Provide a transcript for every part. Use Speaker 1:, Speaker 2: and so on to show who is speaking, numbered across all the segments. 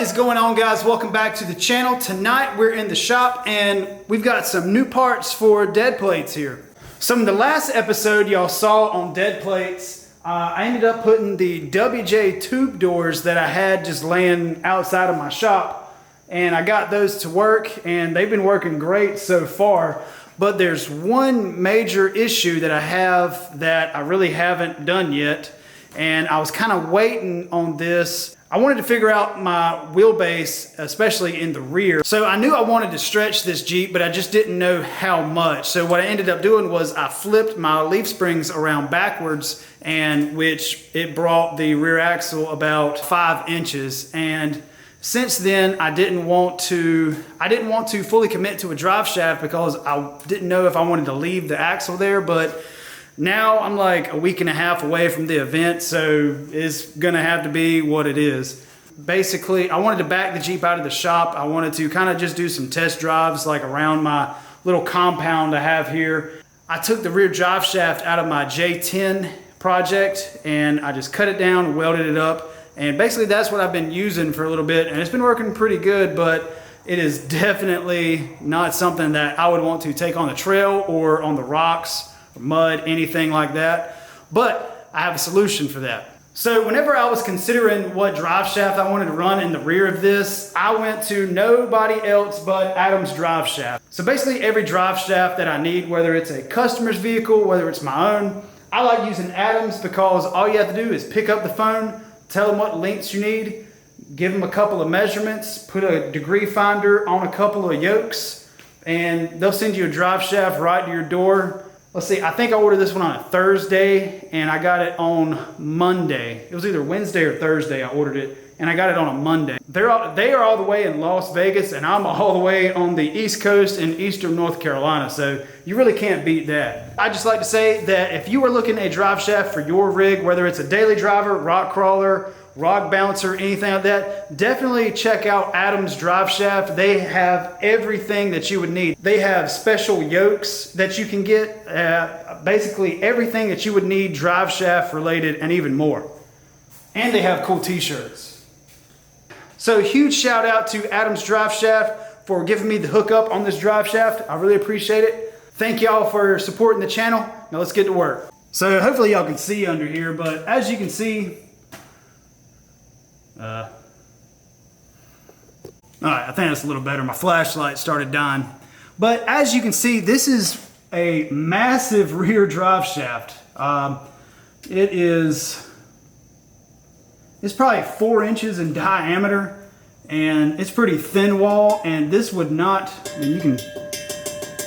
Speaker 1: is going on, guys? Welcome back to the channel. Tonight we're in the shop and we've got some new parts for dead plates here. So in the last episode y'all saw on dead plates, I ended up putting the WJ tube doors that I had just laying outside of my shop, and I got those to work and they've been working great so far. But there's one major issue that I have that I really haven't done yet, and I was kind of waiting on this. I wanted to figure out my wheelbase, especially in the rear. So I knew I wanted to stretch this Jeep, but I just didn't know how much. So what I ended up doing was I flipped my leaf springs around backwards, and which it brought the rear axle about 5 inches. And since then, I didn't want to fully commit to a drive shaft because I didn't know if I wanted to leave the axle there. But now I'm like a week and a half away from the event, so it's gonna have to be what it is. Basically, I wanted to back the Jeep out of the shop. I wanted to kind of just do some test drives like around my little compound I have here. I took the rear drive shaft out of my J10 project and I just cut it down, welded it up, and basically that's what I've been using for a little bit, and it's been working pretty good, but it is definitely not something that I would want to take on the trail or on the rocks, mud, anything like that. But I have a solution for that. So whenever I was considering what drive shaft I wanted to run in the rear of this, I went to nobody else but Adam's drive shaft. So basically every drive shaft that I need, whether it's a customer's vehicle, whether it's my own, I like using Adam's because all you have to do is pick up the phone, tell them what lengths you need, give them a couple of measurements, put a degree finder on a couple of yokes, and they'll send you a drive shaft right to your door. Let's see, I think I ordered this one on a Thursday and I got it on Monday. It was either Wednesday or Thursday I ordered it, and I got it on a Monday. They are all the way in Las Vegas and I'm all the way on the East Coast in Eastern North Carolina, so you really can't beat that. I just like to say that if you are looking at a drive shaft for your rig, whether it's a daily driver, rock crawler, rock bouncer, anything like that, definitely check out Adam's drive shaft. They have everything that you would need. They have special yokes that you can get, basically everything that you would need drive shaft related and even more. And they have cool t-shirts. So huge shout out to Adam's drive shaft for giving me the hookup on this drive shaft. I really appreciate it. Thank y'all for supporting the channel. Now let's get to work. So hopefully y'all can see under here, but as you can see, all right, I think that's a little better. My flashlight started dying. But as you can see, this is a massive rear drive shaft. It's probably 4 inches in diameter, and it's pretty thin wall, and this would not, I mean,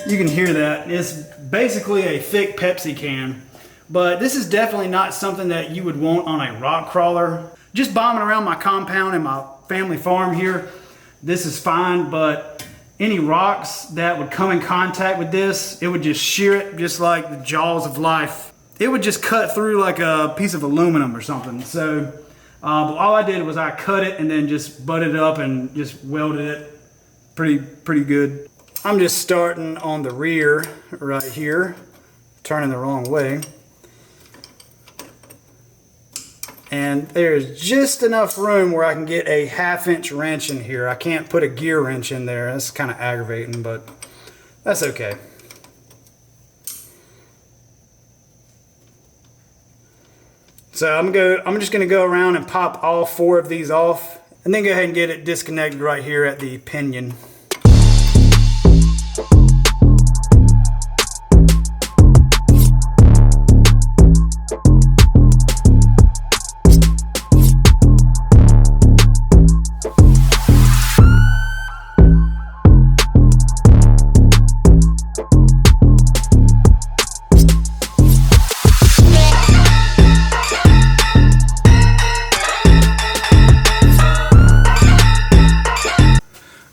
Speaker 1: you can hear that. It's basically a thick Pepsi can, but this is definitely not something that you would want on a rock crawler. Just bombing around my compound and my family farm here, this is fine, but any rocks that would come in contact with this, it would just shear it just like the jaws of life. It would just cut through like a piece of aluminum or something. So all I did was I cut it and then just butted it up and just welded it pretty good. I'm just starting on the rear right here, turning the wrong way. And there's just enough room where I can get a 1/2 inch wrench in here. I can't put a gear wrench in there. That's kind of aggravating, but that's okay. So I'm just gonna go around and pop all 4 of these off and then go ahead and get it disconnected right here at the pinion.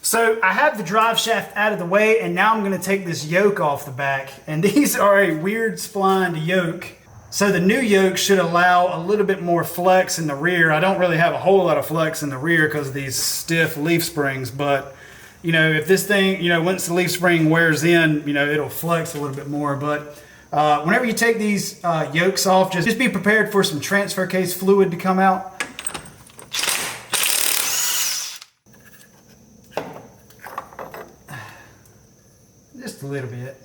Speaker 1: So I have the drive shaft out of the way, and now I'm going to take this yoke off the back, and these are a weird splined yoke. So the new yoke should allow a little bit more flex in the rear. I don't really have a whole lot of flex in the rear because of these stiff leaf springs, but you know, if this thing, you know, once the leaf spring wears in, you know, it'll flex a little bit more. But whenever you take these yokes off, just be prepared for some transfer case fluid to come out. just a little bit.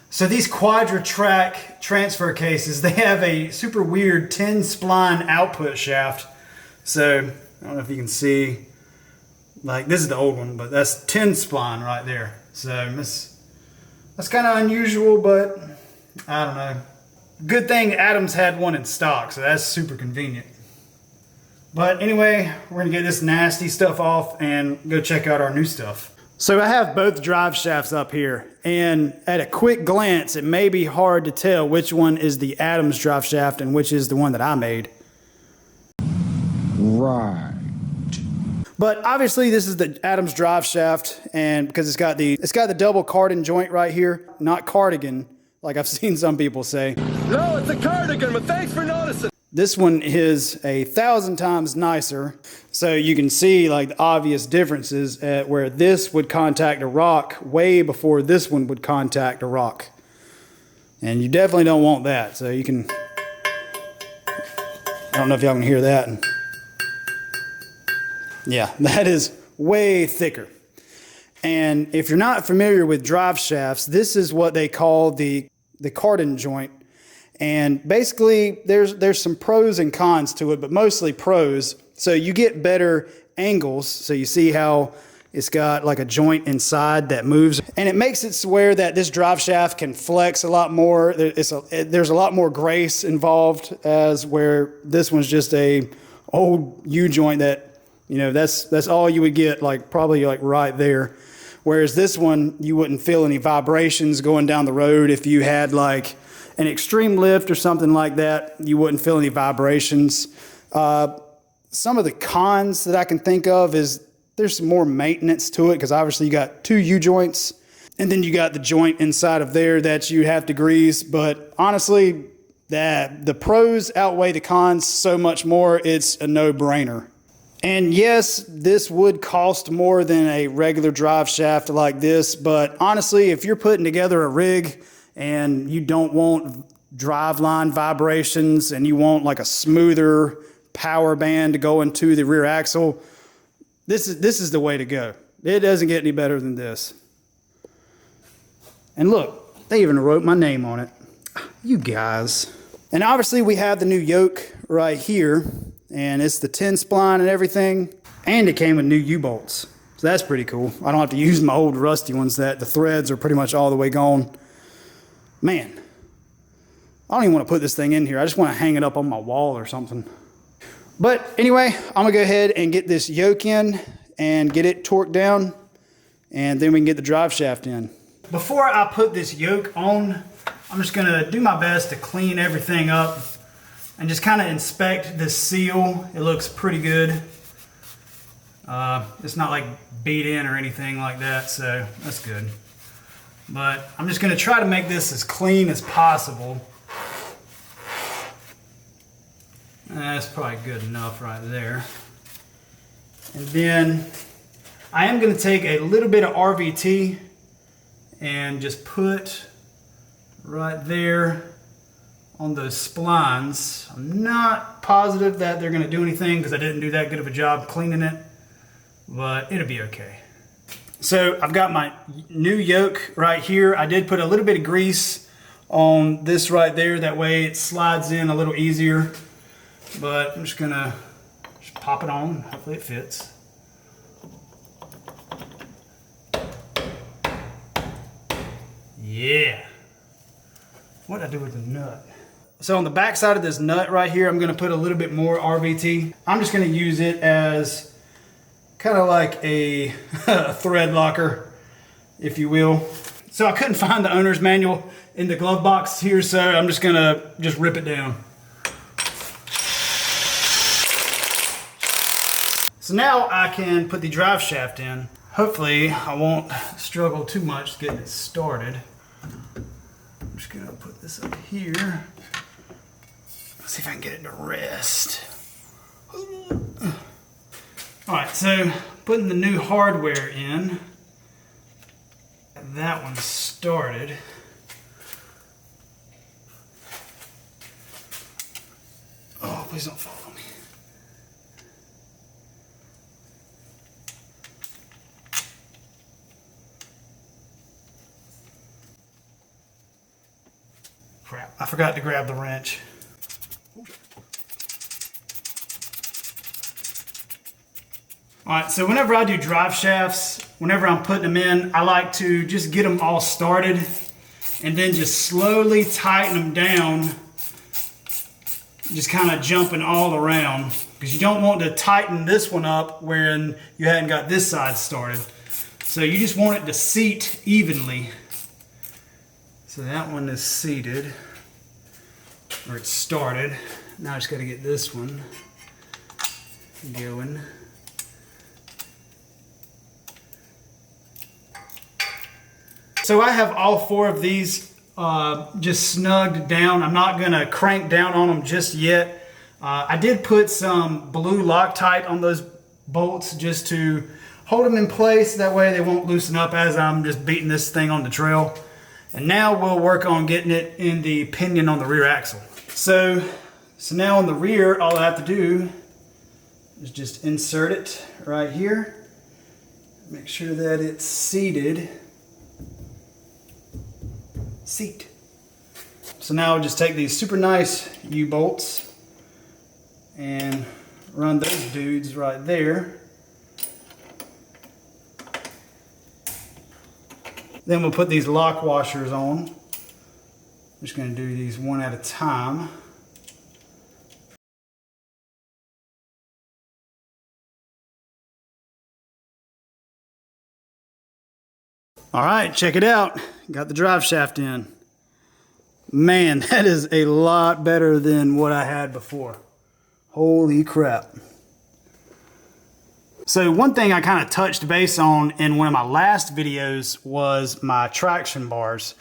Speaker 1: So these Quadra-Track transfer cases, they have a super weird 10 spline output shaft. So I don't know if you can see, like this is the old one, but that's 10 spline right there. So that's kind of unusual, but I don't know. Good thing Adams had one in stock, so that's super convenient. But anyway, we're gonna get this nasty stuff off and go check out our new stuff. So I have both drive shafts up here, and at a quick glance, it may be hard to tell which one is the Adams drive shaft and which is the one that I made.
Speaker 2: Right.
Speaker 1: But obviously this is the Adams drive shaft, and because it's got the double cardan joint right here, not cardigan, like I've seen some people say.
Speaker 3: No, it's a cardigan, but thanks for noticing.
Speaker 1: This one is 1,000 times nicer, so you can see like the obvious differences at where this would contact a rock way before this one would contact a rock. And you definitely don't want that, so you can, I don't know if y'all can hear that. Yeah, that is way thicker. And if you're not familiar with drive shafts, this is what they call the cardan joint. And basically, there's some pros and cons to it, but mostly pros. So you get better angles. So you see how it's got like a joint inside that moves. And it makes it so where that this drive shaft can flex a lot more. There's a lot more grace involved, as where this one's just a old U-joint that, you know, that's all you would get, like probably like right there. Whereas this one, you wouldn't feel any vibrations going down the road. If you had like an extreme lift or something like that, you wouldn't feel any vibrations. Some of the cons that I can think of is there's some more maintenance to it, because obviously you got two U-joints, and then you got the joint inside of there that you have to grease. But honestly, the pros outweigh the cons so much more, it's a no-brainer. And yes, this would cost more than a regular drive shaft like this, but honestly, if you're putting together a rig and you don't want driveline vibrations and you want like a smoother power band to go into the rear axle, this is the way to go. It doesn't get any better than this. And look, they even wrote my name on it. You guys. And obviously we have the new yoke right here, and it's the 10 spline and everything, and it came with new U-bolts. So that's pretty cool. I don't have to use my old rusty ones that the threads are pretty much all the way gone. Man, I don't even want to put this thing in here. I just want to hang it up on my wall or something. But anyway, I'm going to go ahead and get this yoke in and get it torqued down, and then we can get the drive shaft in. Before I put this yoke on, I'm just going to do my best to clean everything up and just kind of inspect this seal. It looks pretty good. It's not like beat in or anything like that, so that's good. But I'm just going to try to make this as clean as possible. That's probably good enough right there. And then I am going to take a little bit of RVT and just put right there on those splines. I'm not positive that they're going to do anything because I didn't do that good of a job cleaning it, but it'll be okay. So I've got my new yoke right here. I did put a little bit of grease on this right there. That way it slides in a little easier. But I'm just gonna pop it on. Hopefully it fits. Yeah. What did I do with the nut? So on the back side of this nut right here, I'm gonna put a little bit more RVT. I'm just gonna use it as kind of like a thread locker, if you will. So I couldn't find the owner's manual in the glove box here, so I'm just gonna rip it down. So now I can put the drive shaft in. Hopefully I won't struggle too much getting it started. I'm just gonna put this up here. Let's see if I can get it to rest. All right, so putting the new hardware in. That one started. Oh, please don't fall on me. crap, I forgot to grab the wrench. Alright, so whenever I do drive shafts, whenever I'm putting them in, I like to just get them all started and then just slowly tighten them down, just kind of jumping all around, because you don't want to tighten this one up when you hadn't got this side started. So you just want it to seat evenly. So that one is seated, or it's started. Now I just got to get this one going. So I have all 4 of these just snugged down. I'm not gonna crank down on them just yet. I did put some blue Loctite on those bolts just to hold them in place. That way they won't loosen up as I'm just beating this thing on the trail. And now we'll work on getting it in the pinion on the rear axle. So now on the rear, all I have to do is just insert it right here. Make sure that it's seated. Seat. So now I'll just take these super nice U-bolts and run those dudes right there. Then we'll put these lock washers on. I'm just going to do these one at a time. All right, check it out. Got the drive shaft in. Man, that is a lot better than what I had before. Holy crap. So one thing I kind of touched base on in one of my last videos was my traction bars.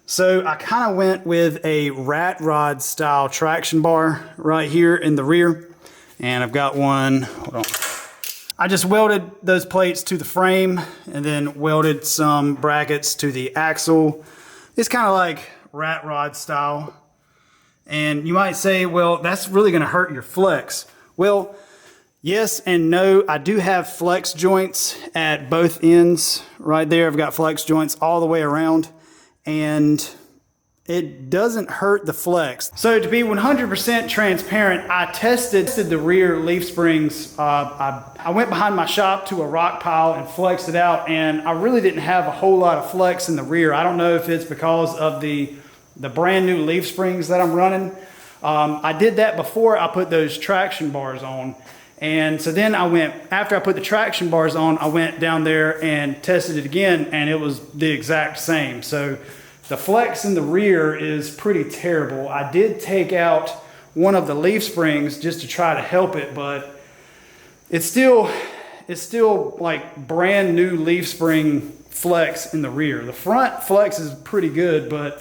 Speaker 1: So I kind of went with a rat rod style traction bar right here in the rear. And I've got one, hold on. I just welded those plates to the frame and then welded some brackets to the axle. It's kind of like rat rod style. And you might say, well, that's really going to hurt your flex. Well, yes and no. I do have flex joints at both ends right there. I've got flex joints all the way around, and it doesn't hurt the flex. So to be 100% transparent, I tested the rear leaf springs. I went behind my shop to a rock pile and flexed it out, and I really didn't have a whole lot of flex in the rear. I don't know if it's because of the brand new leaf springs that I'm running. I did that before I put those traction bars on. And so then after I put the traction bars on, I went down there and tested it again, and it was the exact same. So the flex in the rear is pretty terrible. I did take out one of the leaf springs just to try to help it, but it's still like brand new leaf spring flex in the rear. The front flex is pretty good, but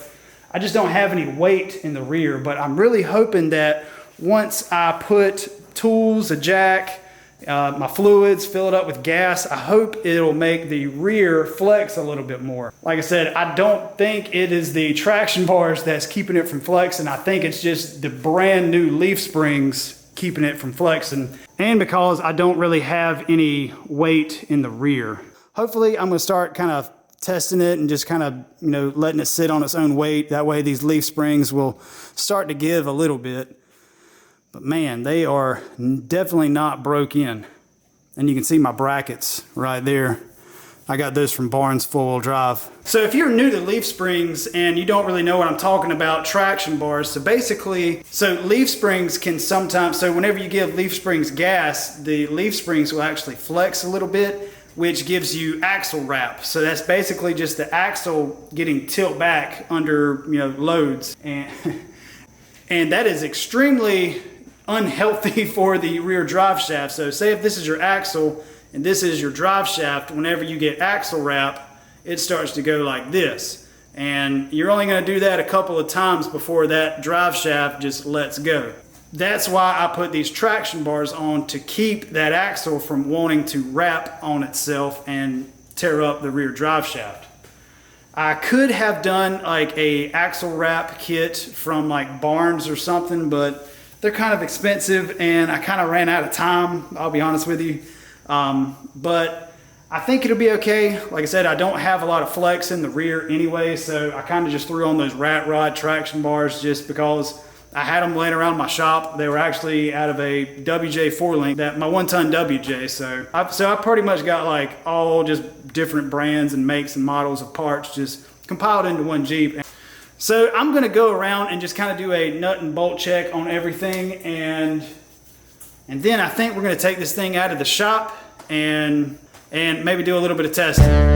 Speaker 1: I just don't have any weight in the rear. But I'm really hoping that once I put tools, a jack, my fluids, fill it up with gas, I hope it'll make the rear flex a little bit more. Like I said, I don't think it is the traction bars that's keeping it from flexing. I think it's just the brand new leaf springs keeping it from flexing, and because I don't really have any weight in the rear. Hopefully I'm going to start kind of testing it and just kind of, letting it sit on its own weight. That way these leaf springs will start to give a little bit. But man, they are definitely not broke in. And you can see my brackets right there. I got those from Barnes 4-wheel drive. So if you're new to leaf springs and you don't really know what I'm talking about, traction bars. So basically, leaf springs can sometimes, whenever you give leaf springs gas, the leaf springs will actually flex a little bit, which gives you axle wrap. So that's basically just the axle getting tilt back under, loads. And that is extremely unhealthy for the rear drive shaft. So say if this is your axle and this is your drive shaft, whenever you get axle wrap, it starts to go like this. And you're only going to do that a couple of times before that drive shaft just lets go. That's why I put these traction bars on, to keep that axle from wanting to wrap on itself and tear up the rear drive shaft. I could have done like a axle wrap kit from like Barnes or something, but they're kind of expensive and I kind of ran out of time, I'll be honest with you. But I think it'll be okay. Like I said, I don't have a lot of flex in the rear anyway, so I kind of just threw on those rat rod traction bars just because I had them laying around my shop. They were actually out of a WJ 4-link, that my 1-ton WJ. So I pretty much got like all just different brands and makes and models of parts just compiled into one Jeep. So I'm gonna go around and just kind of do a nut and bolt check on everything, and then I think we're gonna take this thing out of the shop and maybe do a little bit of testing.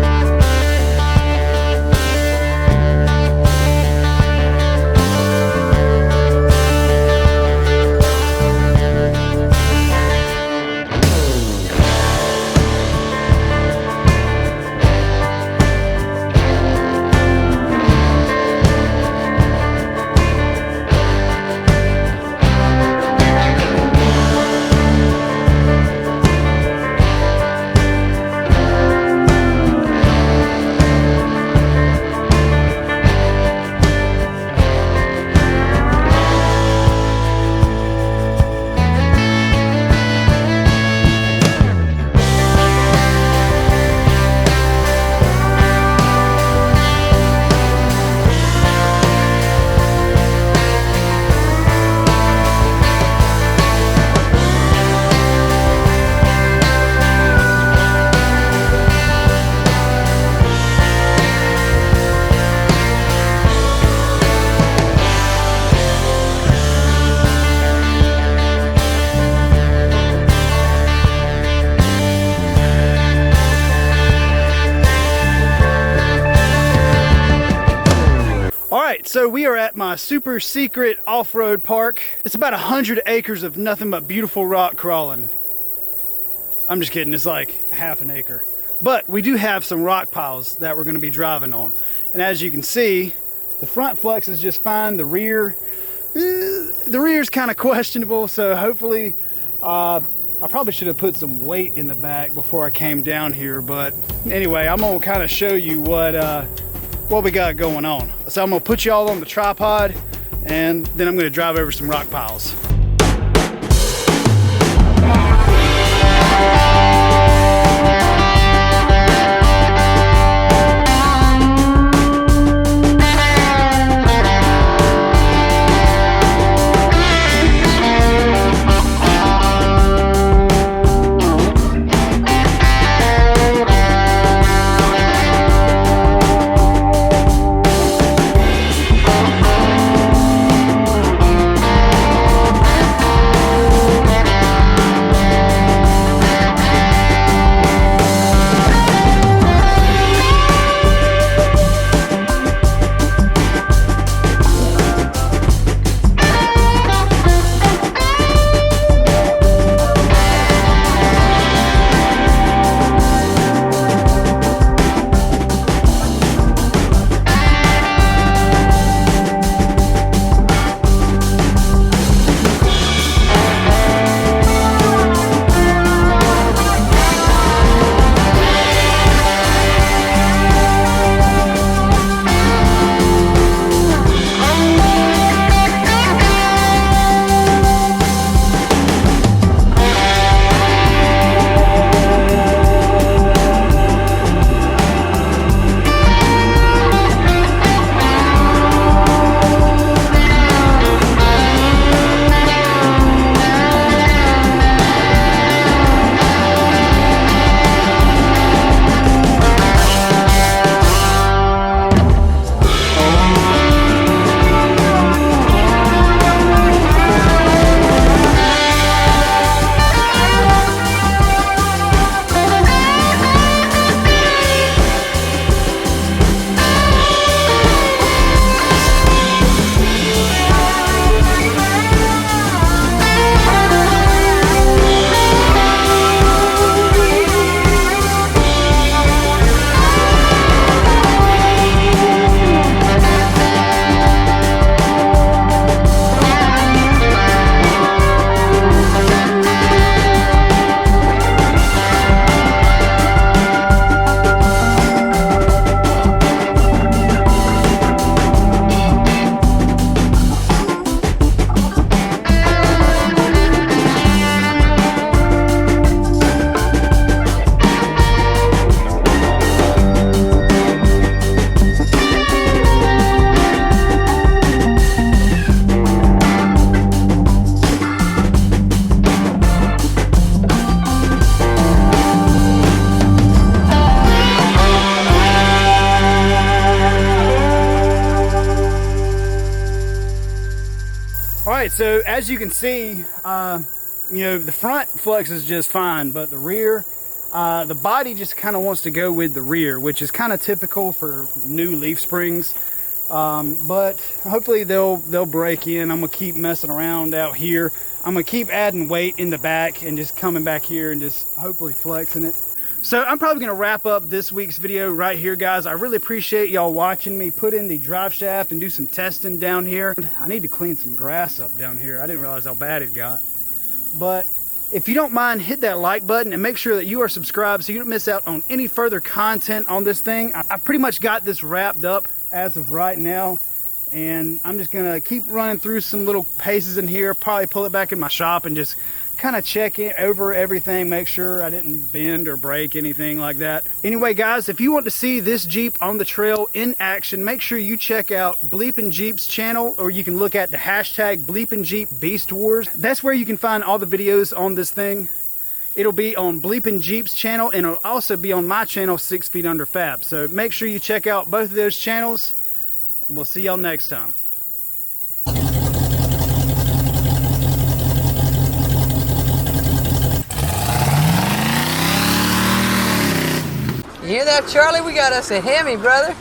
Speaker 1: So we are at my super secret off-road park. It's about 100 acres of nothing but beautiful rock crawling. I'm just kidding, it's like half an acre. But we do have some rock piles that we're gonna be driving on. And as you can see, the front flex is just fine. The rear is kind of questionable. So hopefully, I probably should have put some weight in the back before I came down here. But anyway, I'm gonna kind of show you what we got going on. So I'm gonna put you all on the tripod, and then I'm gonna drive over some rock piles. right, so as you can see, you know, the front flexes just fine, but the rear, the body just kind of wants to go with the rear, which is kind of typical for new leaf springs. But hopefully they'll break in. I'm gonna keep messing around out here. I'm gonna keep adding weight in the back and just coming back here and just hopefully flexing it. So I'm probably gonna wrap up this week's video right here, guys. I really appreciate y'all watching me put in the drive shaft and do some testing down here. I need to clean some grass up down here. I didn't realize how bad it got. But if you don't mind, hit that like button and make sure that you are subscribed so you don't miss out on any further content on this thing. I've pretty much got this wrapped up as of right now, and I'm just gonna keep running through some little paces in here, probably pull it back in my shop and just kind of check it over everything, make sure I didn't bend or break anything like that. Anyway, guys, if you want to see this Jeep on the trail in action, make sure you check out BleepinJeep's channel, or you can look at the hashtag BleepinJeepbeastwars. That's where you can find all the videos on this thing. It'll be on BleepinJeep's channel, and it'll also be on my channel, 6 Feet Under Fab. So make sure you check out both of those channels, and we'll see y'all next time.
Speaker 2: You hear that, Charlie? We got us a Hemi, brother.